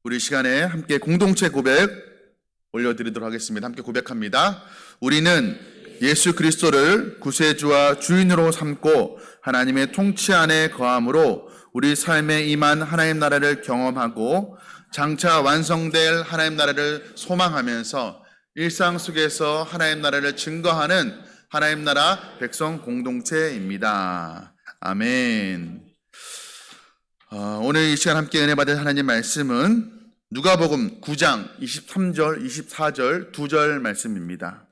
우리 시간에 함께 공동체 고백 올려드리도록 하겠습니다. 함께 고백합니다. 우리는 예수 그리스도를 구세주와 주인으로 삼고 하나님의 통치 안에 거함으로 우리 삶에 임한 하나님 나라를 경험하고 장차 완성될 하나님 나라를 소망하면서 일상 속에서 하나님 나라를 증거하는 하나님 나라 백성 공동체입니다. 아멘. 오늘 이 시간 함께 은혜 받은 하나님 말씀은 누가복음 9장 23절, 24절 2절 말씀입니다.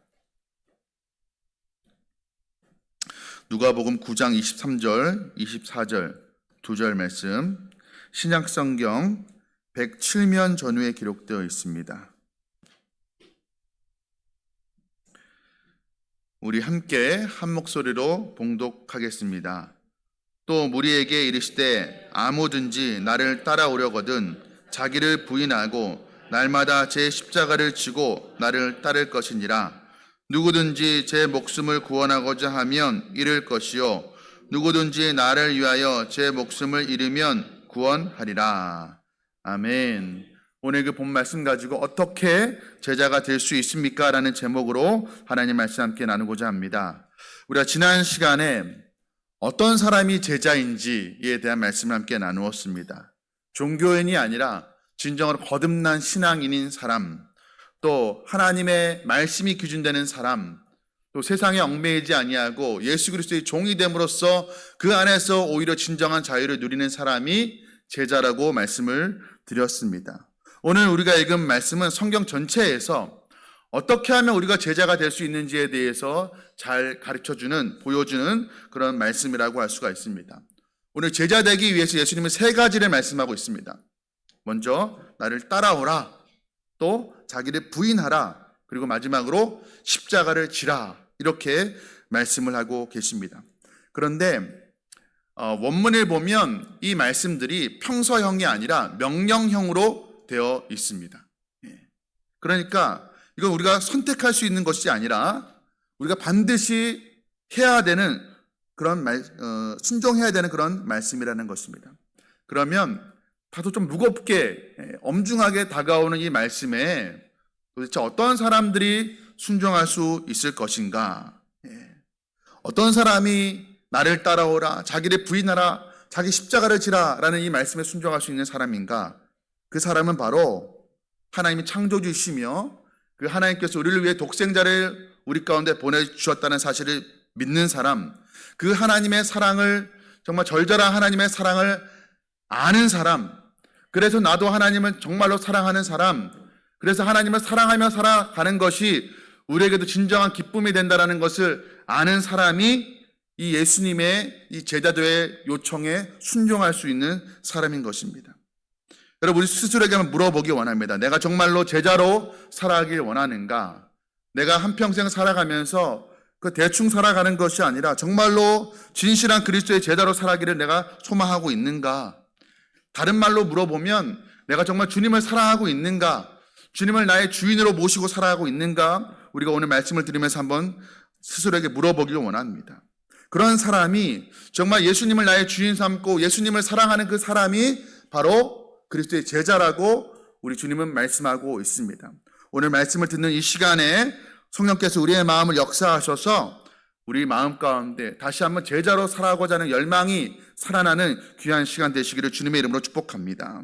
누가복음 9장 23절, 24절 2절 말씀, 신약성경 107면 전후에 기록되어 있습니다. 우리 함께 한 목소리로 봉독하겠습니다. 또 무리에게 이르시되 아무든지 나를 따라오려거든 자기를 부인하고 날마다 제 십자가를 지고 나를 따를 것이니라. 누구든지 제 목숨을 구원하고자 하면 잃을 것이요 누구든지 나를 위하여 제 목숨을 잃으면 구원하리라. 아멘. 오늘 그 본 말씀 가지고 어떻게 제자가 될 수 있습니까? 라는 제목으로 하나님 말씀 함께 나누고자 합니다. 우리가 지난 시간에 어떤 사람이 제자인지에 대한 말씀을 함께 나누었습니다. 종교인이 아니라 진정으로 거듭난 신앙인인 사람, 또 하나님의 말씀이 기준되는 사람, 또 세상에 얽매이지 아니하고 예수 그리스도의 종이 됨으로써 그 안에서 오히려 진정한 자유를 누리는 사람이 제자라고 말씀을 드렸습니다. 오늘 우리가 읽은 말씀은 성경 전체에서 어떻게 하면 우리가 제자가 될 수 있는지에 대해서 잘 가르쳐주는, 보여주는 그런 말씀이라고 할 수가 있습니다. 오늘 제자 되기 위해서 예수님은 세 가지를 말씀하고 있습니다. 먼저 나를 따라오라, 또 자기를 부인하라, 그리고 마지막으로 십자가를 지라, 이렇게 말씀을 하고 계십니다. 그런데 원문을 보면 이 말씀들이 평서형이 아니라 명령형으로 되어 있습니다. 그러니까 이건 우리가 선택할 수 있는 것이 아니라 우리가 반드시 해야 되는 그런 순종해야 되는 그런 말씀이라는 것입니다. 그러면 다소 좀 무겁게 엄중하게 다가오는 이 말씀에 도대체 어떤 사람들이 순종할 수 있을 것인가? 어떤 사람이 나를 따라오라, 자기를 부인하라, 자기 십자가를 지라 라는 이 말씀에 순종할 수 있는 사람인가? 그 사람은 바로 하나님이 창조주시며 그 하나님께서 우리를 위해 독생자를 우리 가운데 보내주셨다는 사실을 믿는 사람, 그 하나님의 사랑을, 정말 절절한 하나님의 사랑을 아는 사람, 그래서 나도 하나님을 정말로 사랑하는 사람, 그래서 하나님을 사랑하며 살아가는 것이 우리에게도 진정한 기쁨이 된다는 것을 아는 사람이 이 예수님의 이 제자도의 요청에 순종할 수 있는 사람인 것입니다. 여러분, 우리 스스로에게 한번 물어보기 원합니다. 내가 정말로 제자로 살아가길 원하는가? 내가 한평생 살아가면서 그 대충 살아가는 것이 아니라 정말로 진실한 그리스도의 제자로 살아가기를 내가 소망하고 있는가? 다른 말로 물어보면 내가 정말 주님을 사랑하고 있는가? 주님을 나의 주인으로 모시고 살아가고 있는가? 우리가 오늘 말씀을 들으면서 한번 스스로에게 물어보길 원합니다. 그런 사람이 정말 예수님을 나의 주인 삼고 예수님을 사랑하는 그 사람이 바로 그리스도의 제자라고 우리 주님은 말씀하고 있습니다. 오늘 말씀을 듣는 이 시간에 성령께서 우리의 마음을 역사하셔서 우리 마음 가운데 다시 한번 제자로 살아가고자 하는 열망이 살아나는 귀한 시간 되시기를 주님의 이름으로 축복합니다.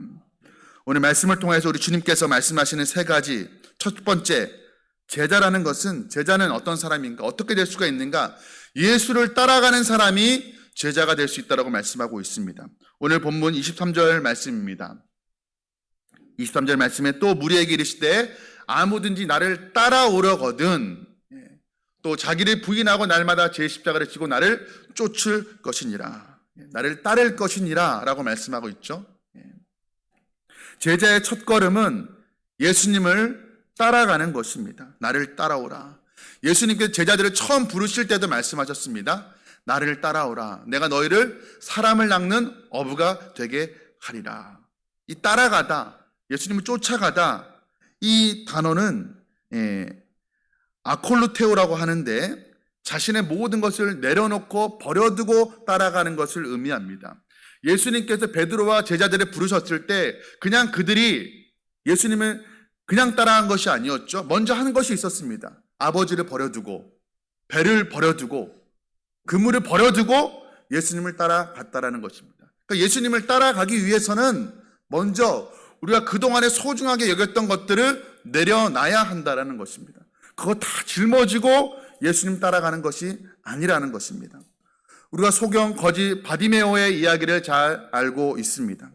오늘 말씀을 통해서 우리 주님께서 말씀하시는 세 가지, 첫 번째, 제자는 어떤 사람인가? 어떻게 될 수가 있는가? 예수를 따라가는 사람이 제자가 될 수 있다고 말씀하고 있습니다. 오늘 본문 23절 말씀입니다. 23절 말씀에 또 무리에게 이르시되 아무든지 나를 따라오려거든 또 자기를 부인하고 날마다 제 십자가를 지고 나를 쫓을 것이니라, 나를 따를 것이니라 라고 말씀하고 있죠. 제자의 첫 걸음은 예수님을 따라가는 것입니다. 나를 따라오라. 예수님께서 제자들을 처음 부르실 때도 말씀하셨습니다. 나를 따라오라. 내가 너희를 사람을 낚는 어부가 되게 하리라. 이 따라가다, 예수님을 쫓아가다, 이 단어는 아콜루테오라고 하는데 자신의 모든 것을 내려놓고 버려두고 따라가는 것을 의미합니다. 예수님께서 베드로와 제자들을 부르셨을 때 그냥 그들이 예수님을 그냥 따라한 것이 아니었죠. 먼저 하는 것이 있었습니다. 아버지를 버려두고, 배를 버려두고, 그물을 버려두고 예수님을 따라갔다라는 것입니다. 그러니까 예수님을 따라가기 위해서는 먼저 우리가 그동안에 소중하게 여겼던 것들을 내려놔야 한다라는 것입니다. 그거 다 짊어지고 예수님 따라가는 것이 아니라는 것입니다. 우리가 소경 거지 바디메오의 이야기를 잘 알고 있습니다.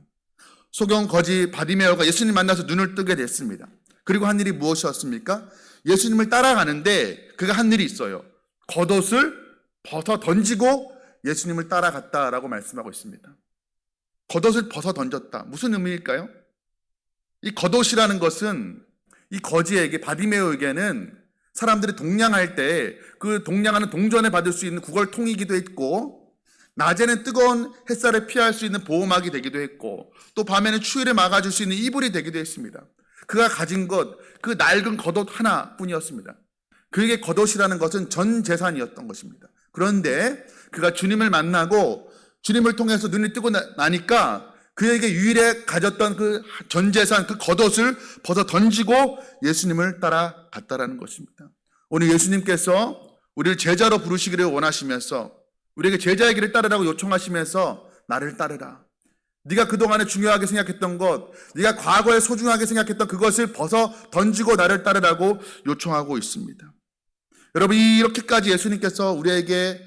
소경 거지 바디메오가 예수님 만나서 눈을 뜨게 됐습니다. 그리고 한 일이 무엇이었습니까? 예수님을 따라가는데 그가 한 일이 있어요. 겉옷을 벗어 던지고 예수님을 따라갔다라고 말씀하고 있습니다. 겉옷을 벗어 던졌다. 무슨 의미일까요? 이 겉옷이라는 것은 이 거지에게, 바디메오에게는 사람들이 동냥할 때 그 동냥하는 동전을 받을 수 있는 구걸통이기도 했고, 낮에는 뜨거운 햇살을 피할 수 있는 보호막이 되기도 했고, 또 밤에는 추위를 막아줄 수 있는 이불이 되기도 했습니다. 그가 가진 것, 그 낡은 겉옷 하나뿐이었습니다. 그에게 겉옷이라는 것은 전 재산이었던 것입니다. 그런데 그가 주님을 만나고 주님을 통해서 눈이 뜨고 나니까 그에게 유일에 가졌던 그 전 재산, 그 겉옷을 벗어 던지고 예수님을 따라갔다라는 것입니다. 오늘 예수님께서 우리를 제자로 부르시기를 원하시면서, 우리에게 제자의 길을 따르라고 요청하시면서 나를 따르라. 네가 그동안에 중요하게 생각했던 것, 네가 과거에 소중하게 생각했던 그것을 벗어 던지고 나를 따르라고 요청하고 있습니다. 여러분, 이렇게까지 예수님께서 우리에게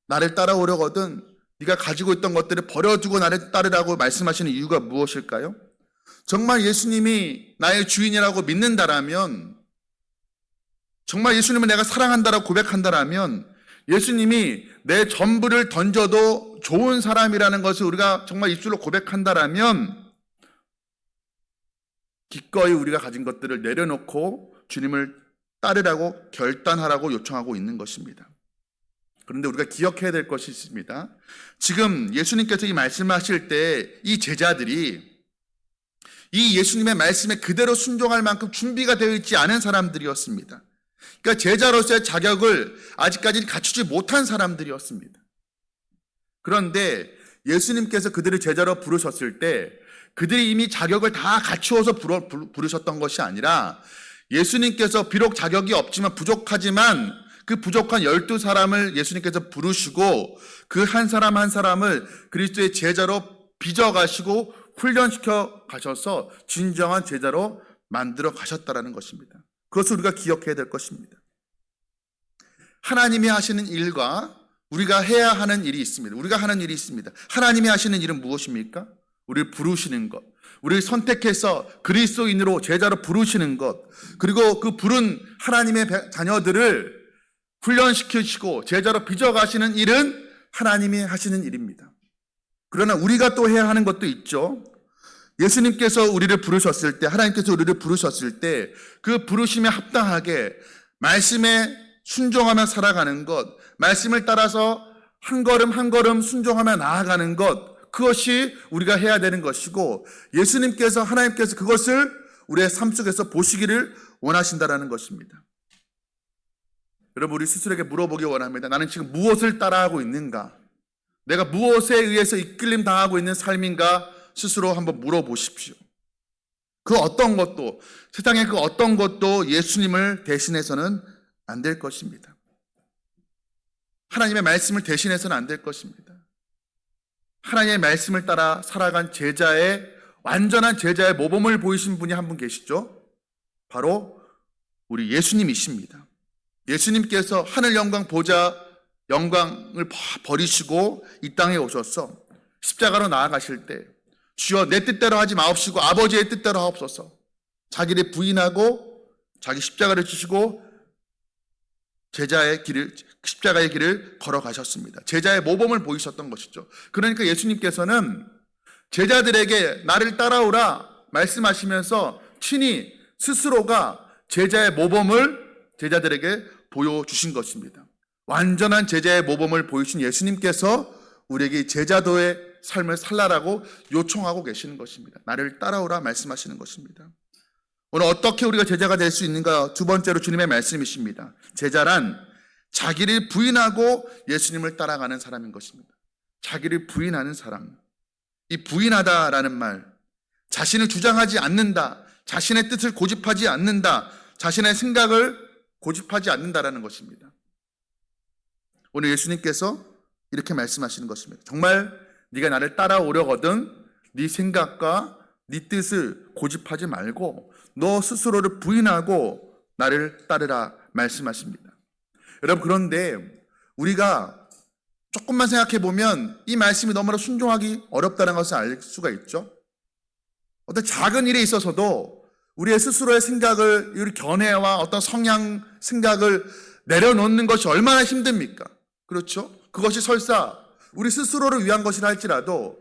나를 따라오려거든 네가 가지고 있던 것들을 버려두고 나를 따르라고 말씀하시는 이유가 무엇일까요? 정말 예수님이 나의 주인이라고 믿는다라면, 정말 예수님을 내가 사랑한다라고 고백한다라면, 예수님이 내 전부를 던져도 좋은 사람이라는 것을 우리가 정말 입술로 고백한다라면, 기꺼이 우리가 가진 것들을 내려놓고 주님을 따르라고 결단하라고 요청하고 있는 것입니다. 그런데 우리가 기억해야 될 것이 있습니다. 지금 예수님께서 이 말씀하실 때 이 제자들이 이 예수님의 말씀에 그대로 순종할 만큼 준비가 되어 있지 않은 사람들이었습니다. 그러니까 제자로서의 자격을 아직까지 갖추지 못한 사람들이었습니다. 그런데 예수님께서 그들을 제자로 부르셨을 때 그들이 이미 자격을 다 갖추어서 부르셨던 것이 아니라, 예수님께서 비록 자격이 없지만 부족하지만 그 부족한 12사람을 예수님께서 부르시고 그 한 사람 한 사람을 그리스도의 제자로 빚어가시고 훈련시켜 가셔서 진정한 제자로 만들어 가셨다라는 것입니다. 그것을 우리가 기억해야 될 것입니다. 하나님이 하시는 일과 우리가 해야 하는 일이 있습니다. 우리가 하는 일이 있습니다. 하나님이 하시는 일은 무엇입니까? 우리를 부르시는 것, 우리를 선택해서 그리스도인으로 제자로 부르시는 것, 그리고 그 부른 하나님의 자녀들을 훈련시키시고 제자로 빚어가시는 일은 하나님이 하시는 일입니다. 그러나 우리가 또 해야 하는 것도 있죠. 예수님께서 우리를 부르셨을 때, 하나님께서 우리를 부르셨을 때 그 부르심에 합당하게 말씀에 순종하며 살아가는 것, 말씀을 따라서 한 걸음 한 걸음 순종하며 나아가는 것, 그것이 우리가 해야 되는 것이고, 예수님께서, 하나님께서 그것을 우리의 삶 속에서 보시기를 원하신다라는 것입니다. 여러분, 우리 스스로에게 물어보기 원합니다. 나는 지금 무엇을 따라하고 있는가? 내가 무엇에 의해서 이끌림 당하고 있는 삶인가? 스스로 한번 물어보십시오. 그 어떤 것도, 세상의 그 어떤 것도 예수님을 대신해서는 안 될 것입니다. 하나님의 말씀을 대신해서는 안 될 것입니다. 하나님의 말씀을 따라 살아간 제자의, 완전한 제자의 모범을 보이신 분이 한 분 계시죠? 바로 우리 예수님이십니다. 예수님께서 하늘 영광 보좌 영광을 버리시고 이 땅에 오셔서 십자가로 나아가실 때, 주여 내 뜻대로 하지 마옵시고 아버지의 뜻대로 하옵소서, 자기를 부인하고 자기 십자가를 지시고 제자의 길을, 십자가의 길을 걸어가셨습니다. 제자의 모범을 보이셨던 것이죠. 그러니까 예수님께서는 제자들에게 나를 따라오라 말씀하시면서 친히 스스로가 제자의 모범을 제자들에게 보여주신 것입니다. 완전한 제자의 모범을 보이신 예수님께서 우리에게 제자도의 삶을 살라라고 요청하고 계시는 것입니다. 나를 따라오라 말씀하시는 것입니다. 오늘 어떻게 우리가 제자가 될 수 있는가? 두 번째로 주님의 말씀이십니다. 제자란 자기를 부인하고 예수님을 따라가는 사람인 것입니다. 자기를 부인하는 사람. 이 부인하다라는 말, 자신을 주장하지 않는다, 자신의 뜻을 고집하지 않는다. 자신의 생각을 고집하지 않는다라는 것입니다. 오늘 예수님께서 이렇게 말씀하시는 것입니다. 정말 네가 나를 따라오려거든 네 생각과 네 뜻을 고집하지 말고 너 스스로를 부인하고 나를 따르라 말씀하십니다. 여러분, 그런데 우리가 조금만 생각해 보면 이 말씀이 너무나 순종하기 어렵다는 것을 알 수가 있죠. 어떤 작은 일에 있어서도 우리의 스스로의 생각을, 우리 견해와 어떤 성향, 생각을 내려놓는 것이 얼마나 힘듭니까? 그렇죠? 그것이 설사 우리 스스로를 위한 것이라 할지라도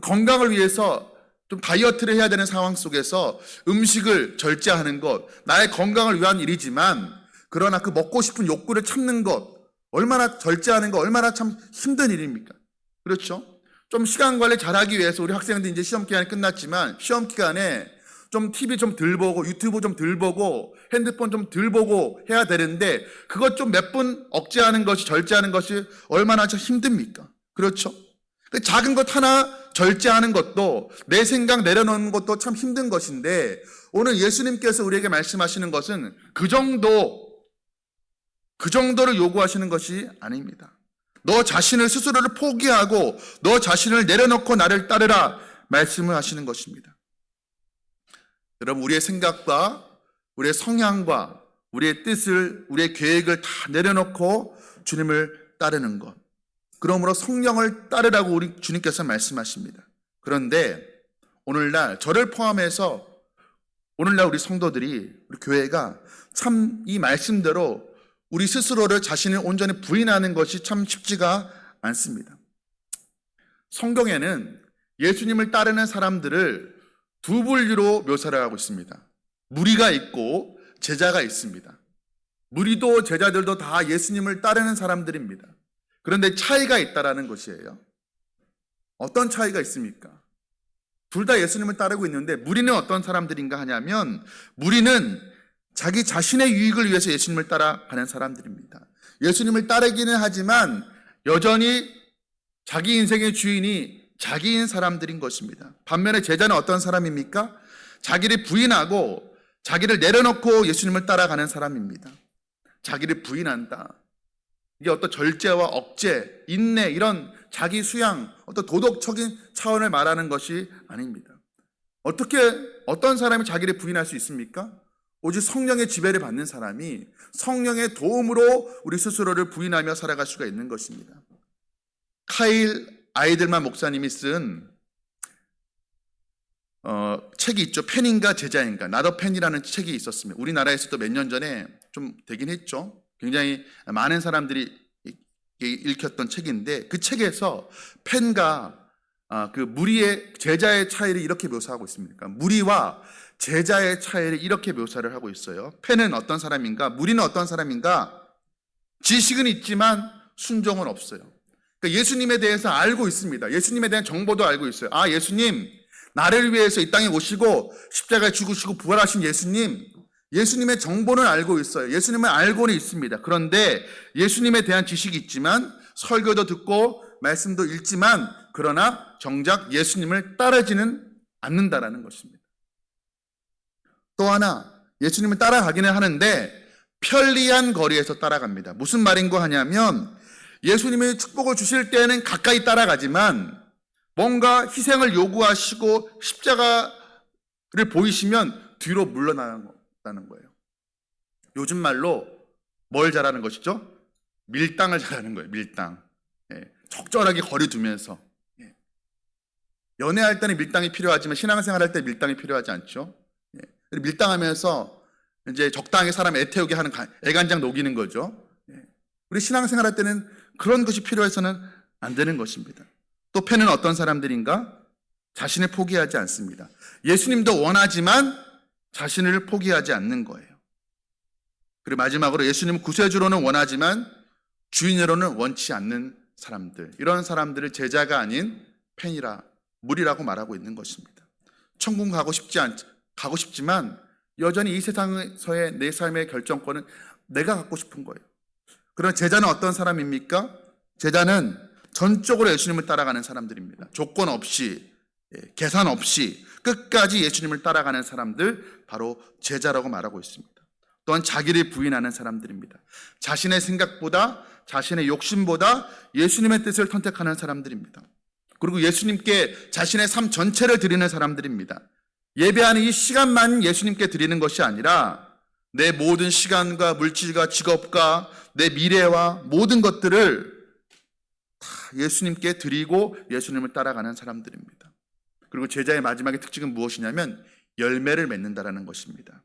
건강을 위해서 좀 다이어트를 해야 되는 상황 속에서 음식을 절제하는 것, 나의 건강을 위한 일이지만 그러나 그 먹고 싶은 욕구를 참는 것, 얼마나 절제하는 것, 얼마나 참 힘든 일입니까? 그렇죠? 좀 시간 관리 잘하기 위해서 우리 학생들 이제 시험 기간이 끝났지만 시험 기간에 좀 TV 좀 덜 보고 유튜브 좀 덜 보고 핸드폰 좀 덜 보고 해야 되는데 그것 좀 몇 분 억제하는 것이, 절제하는 것이 얼마나 참 힘듭니까? 그렇죠? 그 작은 것 하나 절제하는 것도, 내 생각 내려놓는 것도 참 힘든 것인데 오늘 예수님께서 우리에게 말씀하시는 것은 그 정도를 요구하시는 것이 아닙니다. 너 자신을, 스스로를 포기하고 너 자신을 내려놓고 나를 따르라 말씀을 하시는 것입니다. 여러분, 우리의 생각과 우리의 성향과 우리의 뜻을, 우리의 계획을 다 내려놓고 주님을 따르는 것, 그러므로 성령을 따르라고 우리 주님께서 말씀하십니다. 그런데 오늘날 저를 포함해서 오늘날 우리 성도들이, 우리 교회가 참 이 말씀대로 우리 스스로를, 자신을 온전히 부인하는 것이 참 쉽지가 않습니다. 성경에는 예수님을 따르는 사람들을 두 분류로 묘사를 하고 있습니다. 무리가 있고 제자가 있습니다. 무리도 제자들도 다 예수님을 따르는 사람들입니다. 그런데 차이가 있다라는 것이에요. 어떤 차이가 있습니까? 둘 다 예수님을 따르고 있는데 무리는 어떤 사람들인가 하냐면 무리는 자기 자신의 유익을 위해서 예수님을 따라가는 사람들입니다. 예수님을 따르기는 하지만 여전히 자기 인생의 주인이 자기인 사람들인 것입니다. 반면에 제자는 어떤 사람입니까? 자기를 부인하고 자기를 내려놓고 예수님을 따라가는 사람입니다. 자기를 부인한다. 이게 어떤 절제와 억제, 인내, 이런 자기 수양, 어떤 도덕적인 차원을 말하는 것이 아닙니다. 어떤 사람이 자기를 부인할 수 있습니까? 오직 성령의 지배를 받는 사람이 성령의 도움으로 우리 스스로를 부인하며 살아갈 수가 있는 것입니다. 카일 아이들만 목사님이 쓴 책이 있죠. 펜인가 제자인가, 나더 펜이라는 책이 있었습니다. 우리나라에서도 몇 년 전에 좀 되긴 했죠. 굉장히 많은 사람들이 읽혔던 책인데 그 책에서 펜과 그 무리의, 제자의 차이를 이렇게 묘사하고 있습니다. 무리와 제자의 차이를 이렇게 묘사를 하고 있어요. 펜은 어떤 사람인가, 무리는 어떤 사람인가? 지식은 있지만 순종은 없어요. 그러니까 예수님에 대해서 알고 있습니다. 예수님에 대한 정보도 알고 있어요. 아, 예수님 나를 위해서 이 땅에 오시고 십자가에 죽으시고 부활하신 예수님의 정보는 알고 있어요. 예수님은 알고는 있습니다. 그런데 예수님에 대한 지식이 있지만, 설교도 듣고 말씀도 읽지만, 그러나 정작 예수님을 따르지는 않는다라는 것입니다. 또 하나, 예수님을 따라가기는 하는데 편리한 거리에서 따라갑니다. 무슨 말인고 하냐면 예수님이 축복을 주실 때는 가까이 따라가지만 뭔가 희생을 요구하시고 십자가를 보이시면 뒤로 물러나는 거예요. 요즘 말로 뭘 잘하는 것이죠? 밀당을 잘하는 거예요. 밀당. 적절하게 거리 두면서. 연애할 때는 밀당이 필요하지만 신앙생활 할 때 밀당이 필요하지 않죠. 밀당하면서 이제 적당히 사람 애태우게 하는, 애간장 녹이는 거죠. 우리 신앙생활 할 때는 그런 것이 필요해서는 안 되는 것입니다. 또 펜은 어떤 사람들인가? 자신을 포기하지 않습니다. 예수님도 원하지만 자신을 포기하지 않는 거예요. 그리고 마지막으로 예수님은 구세주로는 원하지만 주인으로는 원치 않는 사람들, 이런 사람들을 제자가 아닌 펜이라, 무리라고 말하고 있는 것입니다. 천국 가고 싶지만 여전히 이 세상에서의 내 삶의 결정권은 내가 갖고 싶은 거예요. 그런 제자는 어떤 사람입니까? 제자는 전적으로 예수님을 따라가는 사람들입니다. 조건 없이, 계산 없이 끝까지 예수님을 따라가는 사람들, 바로 제자라고 말하고 있습니다. 또한 자기를 부인하는 사람들입니다. 자신의 생각보다, 자신의 욕심보다 예수님의 뜻을 선택하는 사람들입니다. 그리고 예수님께 자신의 삶 전체를 드리는 사람들입니다. 예배하는 이 시간만 예수님께 드리는 것이 아니라 내 모든 시간과 물질과 직업과 내 미래와 모든 것들을 다 예수님께 드리고 예수님을 따라가는 사람들입니다. 그리고 제자의 마지막의 특징은 무엇이냐면 열매를 맺는다라는 것입니다.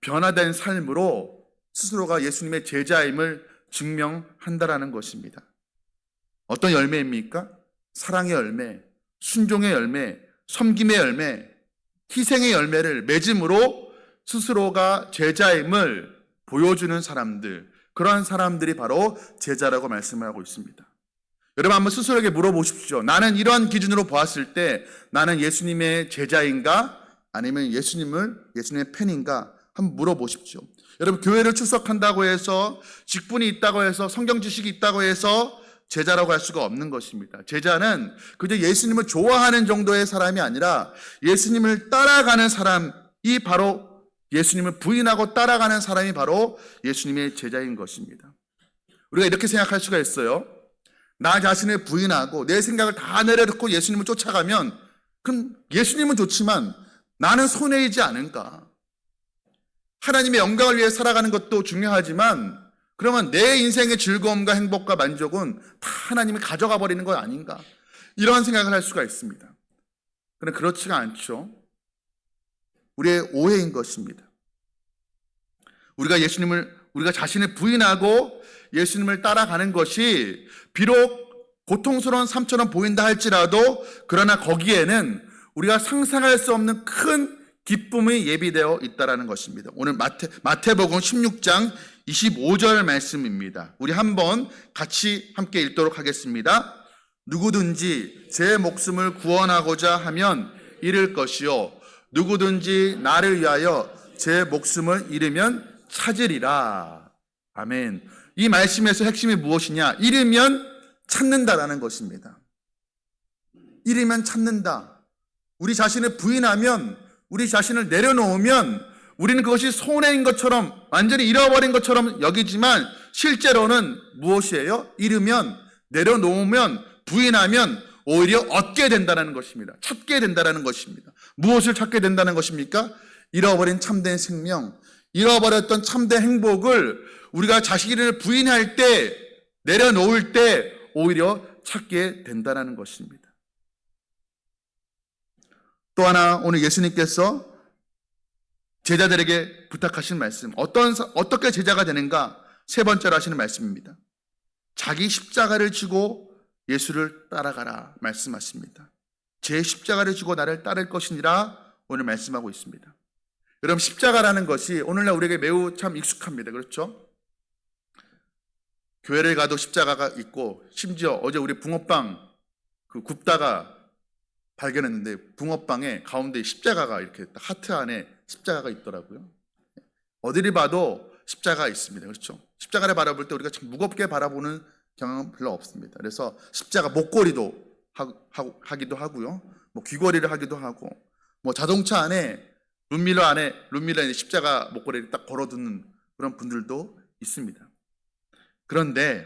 변화된 삶으로 스스로가 예수님의 제자임을 증명한다라는 것입니다. 어떤 열매입니까? 사랑의 열매, 순종의 열매, 섬김의 열매, 희생의 열매를 맺음으로 스스로가 제자임을 보여주는 사람들, 그러한 사람들이 바로 제자라고 말씀을 하고 있습니다. 여러분 한번 스스로에게 물어보십시오. 나는 이러한 기준으로 보았을 때 나는 예수님의 제자인가? 아니면 예수님의 팬인가? 한번 물어보십시오. 여러분 교회를 출석한다고 해서 직분이 있다고 해서 성경 지식이 있다고 해서 제자라고 할 수가 없는 것입니다. 제자는 그저 예수님을 좋아하는 정도의 사람이 아니라 예수님을 따라가는 사람이 바로 예수님을 부인하고 따라가는 사람이 바로 예수님의 제자인 것입니다. 우리가 이렇게 생각할 수가 있어요. 나 자신을 부인하고 내 생각을 다 내려놓고 예수님을 쫓아가면 그럼 예수님은 좋지만 나는 손해이지 않은가? 하나님의 영광을 위해 살아가는 것도 중요하지만 그러면 내 인생의 즐거움과 행복과 만족은 다 하나님이 가져가 버리는 것 아닌가? 이런 생각을 할 수가 있습니다. 그런데 그렇지가 않죠. 우리의 오해인 것입니다. 우리가 자신을 부인하고 예수님을 따라가는 것이 비록 고통스러운 삶처럼 보인다 할지라도 그러나 거기에는 우리가 상상할 수 없는 큰 기쁨이 예비되어 있다는 것입니다. 오늘 마태복음 16장 25절 말씀입니다. 우리 한번 같이 함께 읽도록 하겠습니다. 누구든지 제 목숨을 구원하고자 하면 잃을 것이요 누구든지 나를 위하여 제 목숨을 잃으면 찾으리라. 아멘. 이 말씀에서 핵심이 무엇이냐? 잃으면 찾는다라는 것입니다. 잃으면 찾는다. 우리 자신을 부인하면, 우리 자신을 내려놓으면 우리는 그것이 손해인 것처럼, 완전히 잃어버린 것처럼 여기지만 실제로는 무엇이에요? 잃으면, 내려놓으면, 부인하면 오히려 얻게 된다는 것입니다. 찾게 된다는 것입니다. 무엇을 찾게 된다는 것입니까? 잃어버린 참된 생명, 잃어버렸던 참된 행복을 우리가 자신을 부인할 때, 내려놓을 때 오히려 찾게 된다는 것입니다. 또 하나 오늘 예수님께서 제자들에게 부탁하신 말씀, 어떻게 제자가 되는가? 세 번째로 하시는 말씀입니다. 자기 십자가를 지고 예수를 따라가라 말씀하십니다. 제 십자가를 지고 나를 따를 것이니라 오늘 말씀하고 있습니다. 여러분 십자가라는 것이 오늘날 우리에게 매우 참 익숙합니다. 그렇죠? 교회를 가도 십자가가 있고 심지어 어제 우리 붕어빵 굽다가 발견했는데 붕어빵에 가운데 십자가가 이렇게 하트 안에 십자가가 있더라고요. 어디를 봐도 십자가가 있습니다. 그렇죠? 십자가를 바라볼 때 우리가 참 무겁게 바라보는 경향은 별로 없습니다. 그래서 십자가 목걸이도 하기도 하고요. 뭐 귀걸이를 하기도 하고 뭐 자동차 안에 룸밀러에 십자가 목걸이를 딱 걸어두는 그런 분들도 있습니다. 그런데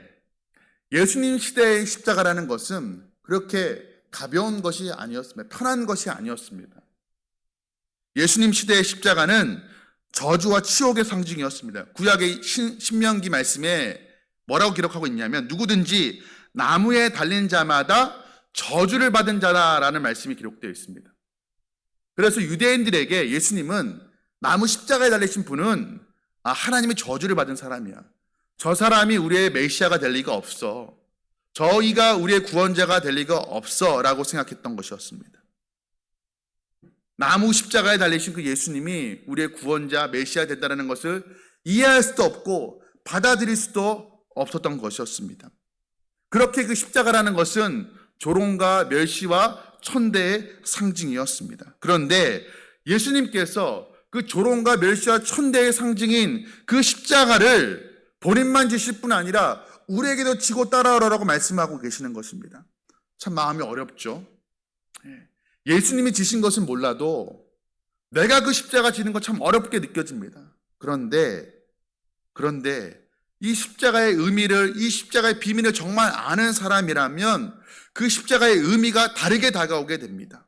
예수님 시대의 십자가라는 것은 그렇게 가벼운 것이 아니었습니다. 편한 것이 아니었습니다. 예수님 시대의 십자가는 저주와 치욕의 상징이었습니다. 구약의 신명기 말씀에 뭐라고 기록하고 있냐면 누구든지 나무에 달린 자마다 저주를 받은 자다라는 말씀이 기록되어 있습니다. 그래서 유대인들에게 예수님은 나무 십자가에 달리신 분은 하나님의 저주를 받은 사람이야. 저 사람이 우리의 메시아가 될 리가 없어. 저희가 우리의 구원자가 될 리가 없어 라고 생각했던 것이었습니다. 나무 십자가에 달리신 그 예수님이 우리의 구원자 메시아 됐다는 것을 이해할 수도 없고 받아들일 수도 없었던 것이었습니다. 그렇게 그 십자가라는 것은 조롱과 멸시와 천대의 상징이었습니다. 그런데 예수님께서 그 조롱과 멸시와 천대의 상징인 그 십자가를 본인만 지실 뿐 아니라 우리에게도 지고 따라오라고 말씀하고 계시는 것입니다. 참 마음이 어렵죠. 예수님이 지신 것은 몰라도 내가 그 십자가 지는 거 참 어렵게 느껴집니다. 그런데 이 십자가의 의미를, 이 십자가의 비밀을 정말 아는 사람이라면 그 십자가의 의미가 다르게 다가오게 됩니다.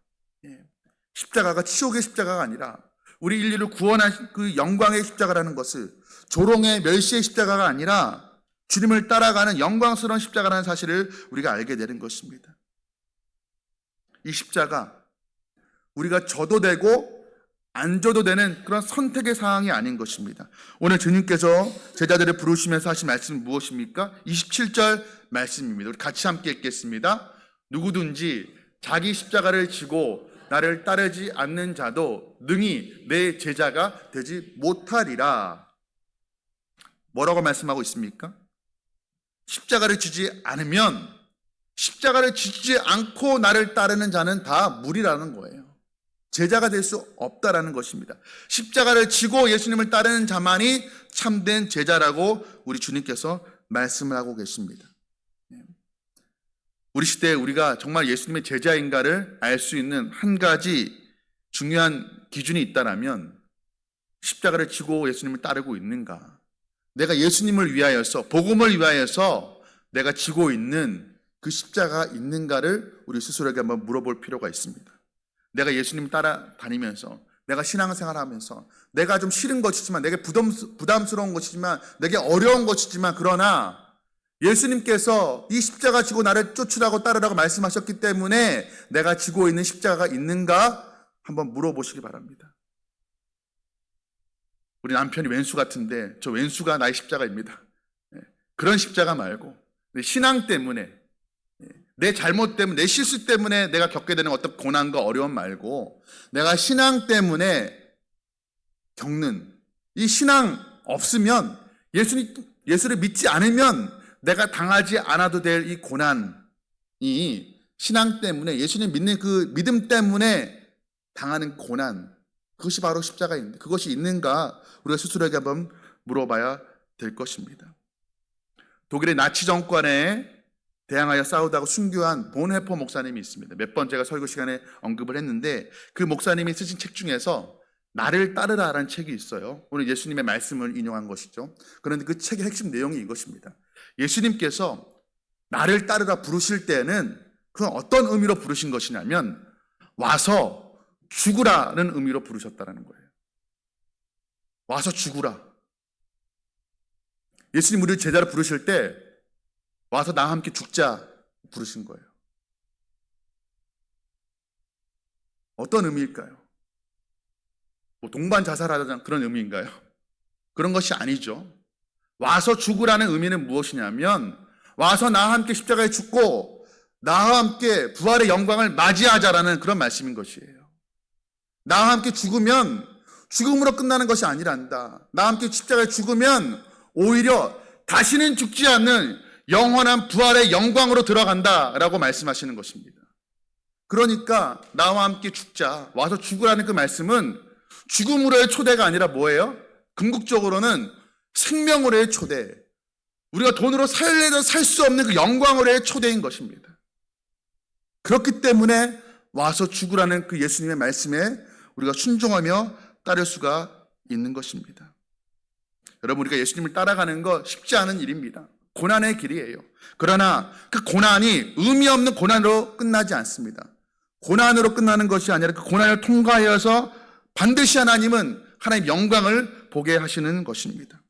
십자가가 치욕의 십자가가 아니라 우리 인류를 구원한 그 영광의 십자가라는 것을, 조롱의 멸시의 십자가가 아니라 주님을 따라가는 영광스러운 십자가라는 사실을 우리가 알게 되는 것입니다. 이 십자가, 우리가 져도 되고 안 져도 되는 그런 선택의 사항이 아닌 것입니다. 오늘 주님께서 제자들을 부르시면서 하신 말씀은 무엇입니까? 27절 말씀입니다. 우리 같이 함께 읽겠습니다. 누구든지 자기 십자가를 지고 나를 따르지 않는 자도 능히 내 제자가 되지 못하리라. 뭐라고 말씀하고 있습니까? 십자가를 지지 않으면, 십자가를 지지 않고 나를 따르는 자는 다 무리라는 거예요. 제자가 될 수 없다라는 것입니다. 십자가를 지고 예수님을 따르는 자만이 참된 제자라고 우리 주님께서 말씀을 하고 계십니다. 우리 시대에 우리가 정말 예수님의 제자인가를 알 수 있는 한 가지 중요한 기준이 있다면 십자가를 지고 예수님을 따르고 있는가? 내가 예수님을 위하여서, 복음을 위하여서 내가 지고 있는 그 십자가가 있는가를 우리 스스로에게 한번 물어볼 필요가 있습니다. 내가 예수님 따라다니면서, 내가 신앙생활하면서 내가 좀 싫은 것이지만, 내게 부담스러운 것이지만, 내게 어려운 것이지만, 그러나 예수님께서 이 십자가 지고 나를 쫓으라고 따르라고 말씀하셨기 때문에 내가 지고 있는 십자가가 있는가 한번 물어보시기 바랍니다. 우리 남편이 왼수 같은데 저 왼수가 나의 십자가입니다. 그런 십자가 말고 내 신앙 때문에, 내 잘못 때문에, 내 실수 때문에 내가 겪게 되는 어떤 고난과 어려움 말고, 내가 신앙 때문에 겪는 이 신앙 없으면, 예수를 믿지 않으면 내가 당하지 않아도 될 이 고난이 신앙 때문에, 예수님 믿는 그 믿음 때문에 당하는 고난, 그것이 바로 십자가인데 그것이 있는가 우리가 스스로에게 한번 물어봐야 될 것입니다. 독일의 나치 정권에 대항하여 싸우다가 순교한 본헤퍼 목사님이 있습니다. 몇 번 제가 설교 시간에 언급을 했는데 그 목사님이 쓰신 책 중에서 나를 따르라라는 책이 있어요. 오늘 예수님의 말씀을 인용한 것이죠. 그런데 그 책의 핵심 내용이 이것입니다. 예수님께서 나를 따르라 부르실 때는 그건 어떤 의미로 부르신 것이냐면 와서 죽으라는 의미로 부르셨다는 거예요. 와서 죽으라. 예수님 우리를 제자로 부르실 때 와서 나와 함께 죽자 부르신 거예요. 어떤 의미일까요? 뭐 동반 자살하자는 그런 의미인가요? 그런 것이 아니죠. 와서 죽으라는 의미는 무엇이냐면 와서 나와 함께 십자가에 죽고 나와 함께 부활의 영광을 맞이하자라는 그런 말씀인 것이에요. 나와 함께 죽으면 죽음으로 끝나는 것이 아니란다. 나와 함께 십자가에 죽으면 오히려 다시는 죽지 않는 영원한 부활의 영광으로 들어간다라고 말씀하시는 것입니다. 그러니까 나와 함께 죽자, 와서 죽으라는 그 말씀은 죽음으로의 초대가 아니라 뭐예요? 궁극적으로는 생명으로의 초대, 우리가 돈으로 살래도 살 수 없는 그 영광으로의 초대인 것입니다. 그렇기 때문에 와서 죽으라는 그 예수님의 말씀에 우리가 순종하며 따를 수가 있는 것입니다. 여러분, 우리가 예수님을 따라가는 거 쉽지 않은 일입니다. 고난의 길이에요. 그러나 그 고난이 의미 없는 고난으로 끝나지 않습니다. 고난으로 끝나는 것이 아니라 그 고난을 통과하여서 반드시 하나님은 하나님의 영광을 보게 하시는 것입니다.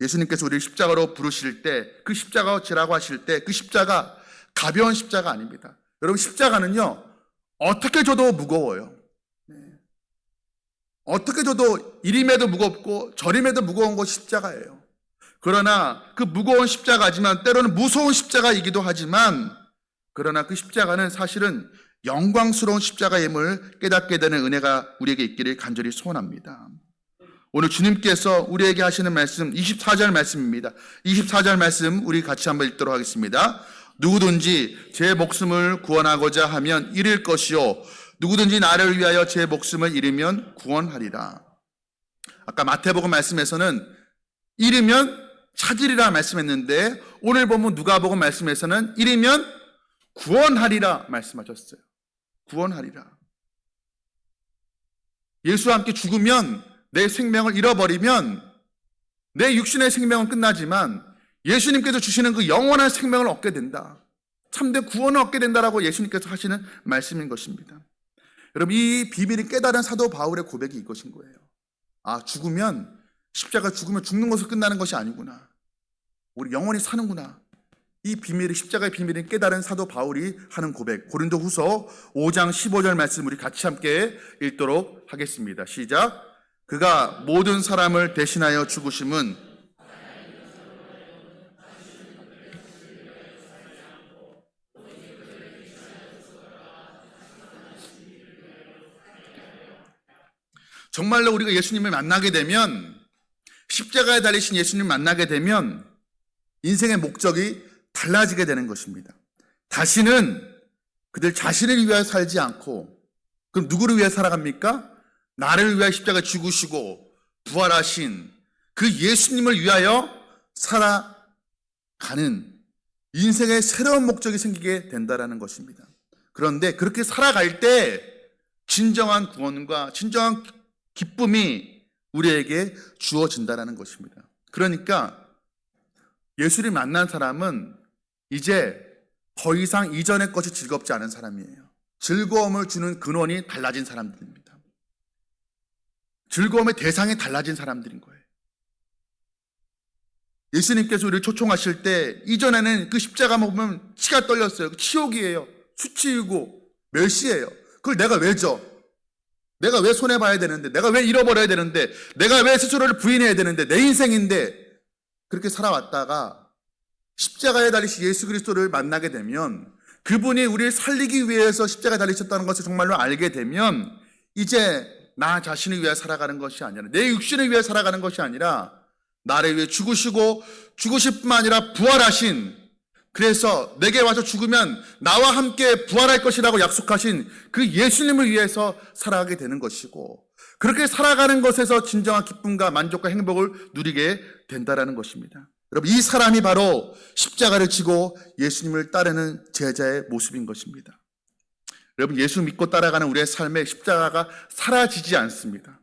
예수님께서 우리를 십자가로 부르실 때, 그 십자가로 지라고 하실 때 그 십자가 가벼운 십자가 아닙니다. 여러분, 십자가는요 어떻게 져도 무거워요. 어떻게 져도 이림에도 무겁고 저림에도 무거운 것이 십자가예요. 그러나 그 무거운 십자가지만, 때로는 무서운 십자가이기도 하지만, 그러나 그 십자가는 사실은 영광스러운 십자가임을 깨닫게 되는 은혜가 우리에게 있기를 간절히 소원합니다. 오늘 주님께서 우리에게 하시는 말씀 24절 말씀입니다. 24절 말씀 우리 같이 한번 읽도록 하겠습니다. 누구든지 제 목숨을 구원하고자 하면 잃을 것이요 누구든지 나를 위하여 제 목숨을 잃으면 구원하리라. 아까 마태복음 말씀에서는 잃으면 찾으리라 말씀했는데 오늘 보면 누가복음 말씀에서는 잃으면 구원하리라 말씀하셨어요. 구원하리라. 예수와 함께 죽으면, 내 생명을 잃어버리면 내 육신의 생명은 끝나지만 예수님께서 주시는 그 영원한 생명을 얻게 된다. 참된 구원을 얻게 된다라고 예수님께서 하시는 말씀인 것입니다. 여러분, 이 비밀이 깨달은 사도 바울의 고백이 이것인 거예요. 죽으면, 십자가 죽으면 죽는 것으로 끝나는 것이 아니구나. 우리 영원히 사는구나. 이 비밀이, 십자가의 비밀을 깨달은 사도 바울이 하는 고백, 고린도후서 5장 15절 말씀 우리 같이 함께 읽도록 하겠습니다. 시작. 그가 모든 사람을 대신하여 죽으심은 정말로 우리가 예수님을 만나게 되면, 십자가에 달리신 예수님을 만나게 되면 인생의 목적이 달라지게 되는 것입니다. 다시는 그들 자신을 위하여 살지 않고, 그럼 누구를 위해 살아갑니까? 나를 위하여 십자가에 죽으시고 부활하신 그 예수님을 위하여 살아가는 인생의 새로운 목적이 생기게 된다는 것입니다. 그런데 그렇게 살아갈 때 진정한 구원과 진정한 기쁨이 우리에게 주어진다는 것입니다. 그러니까 예수를 만난 사람은 이제 더 이상 이전의 것이 즐겁지 않은 사람이에요. 즐거움을 주는 근원이 달라진 사람들입니다. 즐거움의 대상이 달라진 사람들인 거예요. 예수님께서 우리를 초청하실 때 이전에는 그 십자가만 보면 치가 떨렸어요. 치욕이에요. 수치이고 멸시예요. 그걸 내가 왜 져? 내가 왜 손해봐야 되는데? 내가 왜 잃어버려야 되는데? 내가 왜 스스로를 부인해야 되는데? 내 인생인데? 그렇게 살아왔다가 십자가에 달리신 예수 그리스도를 만나게 되면, 그분이 우리를 살리기 위해서 십자가에 달리셨다는 것을 정말로 알게 되면 이제 나 자신을 위해 살아가는 것이 아니라, 내 육신을 위해 살아가는 것이 아니라 나를 위해 죽으시고 죽으실 뿐만 아니라 부활하신, 그래서 내게 와서 죽으면 나와 함께 부활할 것이라고 약속하신 그 예수님을 위해서 살아가게 되는 것이고, 그렇게 살아가는 것에서 진정한 기쁨과 만족과 행복을 누리게 된다는 것입니다. 여러분, 이 사람이 바로 십자가를 지고 예수님을 따르는 제자의 모습인 것입니다. 여러분, 예수 믿고 따라가는 우리의 삶에 십자가가 사라지지 않습니다.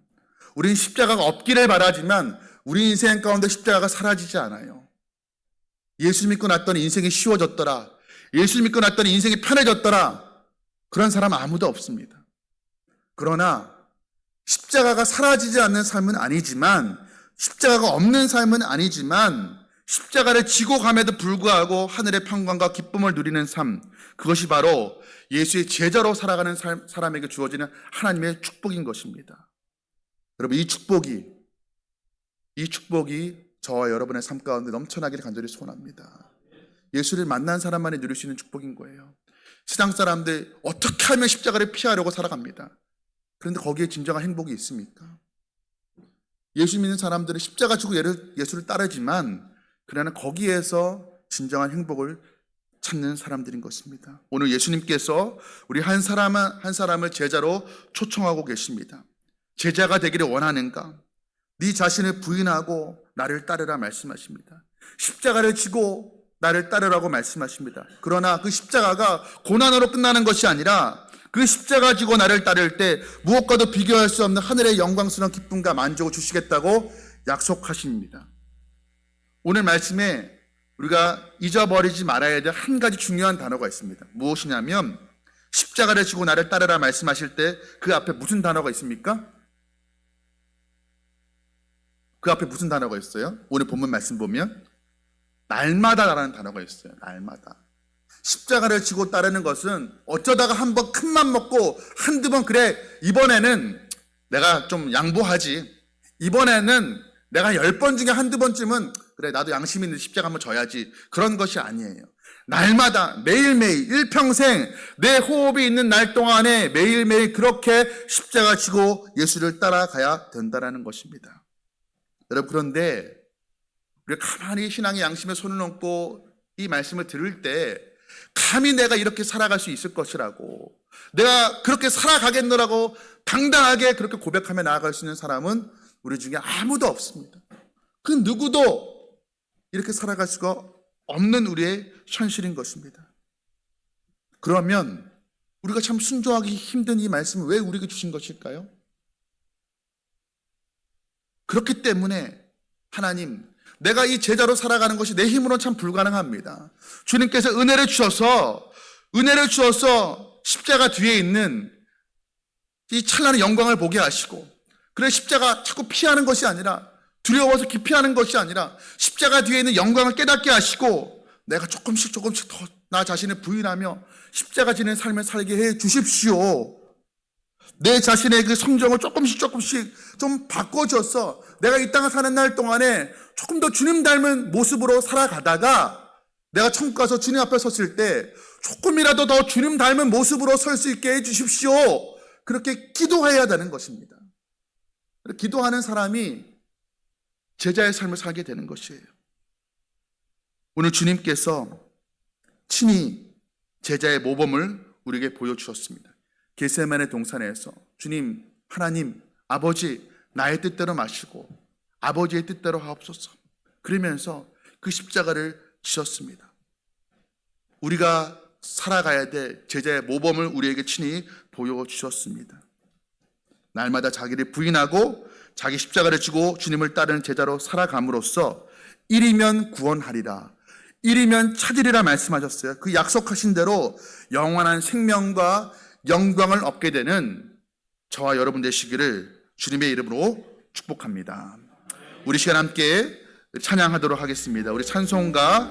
우리는 십자가가 없기를 바라지만 우리 인생 가운데 십자가가 사라지지 않아요. 예수 믿고 났더니 인생이 쉬워졌더라, 예수 믿고 났더니 인생이 편해졌더라, 그런 사람 아무도 없습니다. 그러나 십자가가 사라지지 않는 삶은 아니지만, 십자가가 없는 삶은 아니지만, 십자가를 지고 감에도 불구하고 하늘의 평강과 기쁨을 누리는 삶, 그것이 바로 예수의 제자로 살아가는 사람에게 주어지는 하나님의 축복인 것입니다. 여러분, 이 축복이 저와 여러분의 삶 가운데 넘쳐나기를 간절히 소원합니다. 예수를 만난 사람만이 누릴 수 있는 축복인 거예요. 세상 사람들 어떻게 하면 십자가를 피하려고 살아갑니다. 그런데 거기에 진정한 행복이 있습니까? 예수 믿는 사람들은 십자가 지고 예수를 따르지만, 그러나 거기에서 진정한 행복을 찾는 사람들인 것입니다. 오늘 예수님께서 우리 한 사람을 제자로 초청하고 계십니다. 제자가 되기를 원하는가? 네 자신을 부인하고 나를 따르라 말씀하십니다. 십자가를 지고 나를 따르라고 말씀하십니다. 그러나 그 십자가가 고난으로 끝나는 것이 아니라, 그 십자가 지고 나를 따를 때 무엇과도 비교할 수 없는 하늘의 영광스러운 기쁨과 만족을 주시겠다고 약속하십니다. 오늘 말씀에 우리가 잊어버리지 말아야 될 한 가지 중요한 단어가 있습니다. 무엇이냐면, 십자가를 지고 나를 따르라 말씀하실 때 그 앞에 무슨 단어가 있습니까? 그 앞에 무슨 단어가 있어요? 오늘 본문 말씀 보면 날마다라는 단어가 있어요. 날마다. 십자가를 지고 따르는 것은 어쩌다가 한번 큰맘 먹고 한두 번, 그래 이번에는 내가 좀 양보하지, 이번에는 내가 10번 중에 한두 번쯤은 그래 나도 양심 있는 십자가 한번 져야지, 그런 것이 아니에요. 날마다 매일매일 일평생 내 호흡이 있는 날 동안에 매일매일 그렇게 십자가 지고 예수를 따라가야 된다는 것입니다. 여러분, 그런데 우리가 가만히 신앙의 양심에 손을 얹고 이 말씀을 들을 때 감히 내가 이렇게 살아갈 수 있을 것이라고, 내가 그렇게 살아가겠노라고 당당하게 그렇게 고백하며 나아갈 수 있는 사람은 우리 중에 아무도 없습니다. 그 누구도 이렇게 살아갈 수가 없는 우리의 현실인 것입니다. 그러면 우리가 참 순종하기 힘든 이 말씀을 왜 우리에게 주신 것일까요? 그렇기 때문에 하나님, 내가 이 제자로 살아가는 것이 내 힘으로는 참 불가능합니다. 주님께서 은혜를 주셔서 십자가 뒤에 있는 이 찬란한 영광을 보게 하시고, 그래 십자가 자꾸 피하는 것이 아니라, 두려워서 기피하는 것이 아니라 십자가 뒤에 있는 영광을 깨닫게 하시고, 내가 조금씩 더 나 자신을 부인하며 십자가 지는 삶을 살게 해 주십시오. 내 자신의 그 성정을 조금씩 좀 바꿔줘서 내가 이 땅에 사는 날 동안에 조금 더 주님 닮은 모습으로 살아가다가 내가 천국 가서 주님 앞에 섰을 때 조금이라도 더 주님 닮은 모습으로 설 수 있게 해 주십시오. 그렇게 기도해야 되는 것입니다. 기도하는 사람이 제자의 삶을 살게 되는 것이에요. 오늘 주님께서 친히 제자의 모범을 우리에게 보여주셨습니다. 겟세마네 동산에서 주님, 하나님, 아버지, 나의 뜻대로 마시고 아버지의 뜻대로 하옵소서. 그러면서 그 십자가를 지셨습니다. 우리가 살아가야 될 제자의 모범을 우리에게 친히 보여주셨습니다. 날마다 자기를 부인하고 자기 십자가를 지고 주님을 따르는 제자로 살아감으로써 일이면 구원하리라, 일이면 찾으리라 말씀하셨어요. 그 약속하신 대로 영원한 생명과 영광을 얻게 되는 저와 여러분 되시기를 주님의 이름으로 축복합니다. 우리 시간 함께 찬양하도록 하겠습니다. 우리 찬송가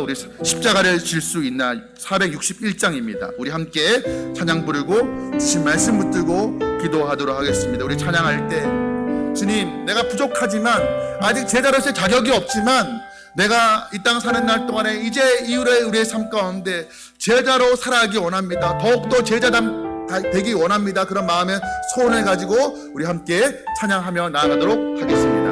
우리 십자가를 질 수 있나 461장입니다. 우리 함께 찬양 부르고 주신 말씀 붙들고 기도하도록 하겠습니다. 우리 찬양할 때 주님, 내가 부족하지만 아직 제자로서의 자격이 없지만 내가 이 땅 사는 날 동안에 이제 이후에 우리의 삶 가운데 제자로 살아가기 원합니다. 더욱더 제자담 되기 원합니다. 그런 마음의 소원을 가지고 우리 함께 찬양하며 나아가도록 하겠습니다.